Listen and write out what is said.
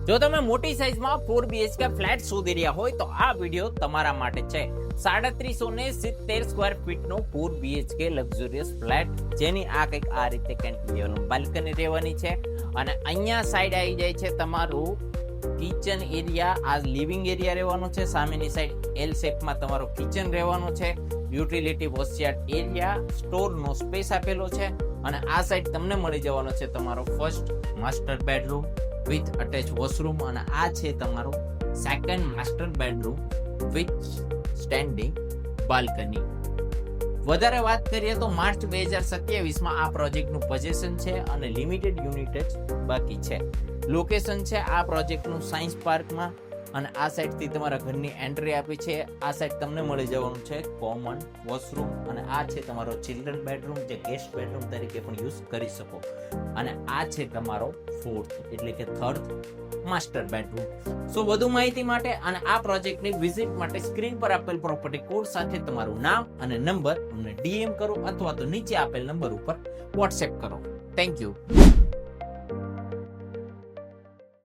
જો તમે મોટી સાઈઝમાં 4 BHK ફ્લેટ શોધી રહ્યા હોય તો આ વિડીયો તમારા માટે છે. 3770 સ્ક્વેર ફીટનો 4 BHK લક્ઝુરિયસ ફ્લેટ, જેની આ કંઈક આ રીતે કેન્ટિલેવર બાલ્કની રહેવાની છે. અને અહીંયા સાઈડ આવી જાય છે તમારું કિચન એરિયા. આ લિવિંગ એરિયા રહેવાનો છે. સામેની સાઈડ એલ શેપમાં તમારો કિચન રહેવાનો છે. યુટિલિટી વોશયાર્ડ એરિયા, સ્ટોરનો સ્પેસ આપેલો છે. અને આ સાઈડ તમને મળી જવાનો છે તમારો first master bedroom with attach washroom. અને આ છે તમારો second master bedroom with standing balcony. વધારે વાત કરીએ તો માર્ચ 2027માં આ પ્રોજેક્ટનું પોઝેશન છે અને લિમિટેડ યુનિટ જ બાકી છે. લોકેશન છે આ પ્રોજેક્ટનું સાયન્સ પાર્કમાં. અને આ સાઈડથી તમારા ઘરની એન્ટ્રી આપી છે. આ સાઈડ તમને મળી જવાનું છે કોમન વોશરૂમ. અને આ છે તમારો ચિલ્ડ્રન બેડરૂમ, જે ગેસ્ટ બેડરૂમ તરીકે પણ યુઝ કરી શકો. અને આ છે તમારો ફોર્થ એટલે કે થર્ડ માસ્ટર બેડરૂમ. સો વધુ માહિતી માટે અને આ પ્રોજેક્ટની વિઝિટ માટે સ્ક્રીન પર આપેલ પ્રોપર્ટી કોડ સાથે તમારું નામ અને નંબર અમને DM કરો અથવા તો નીચે આપેલ નંબર ઉપર WhatsApp કરો. Thank you.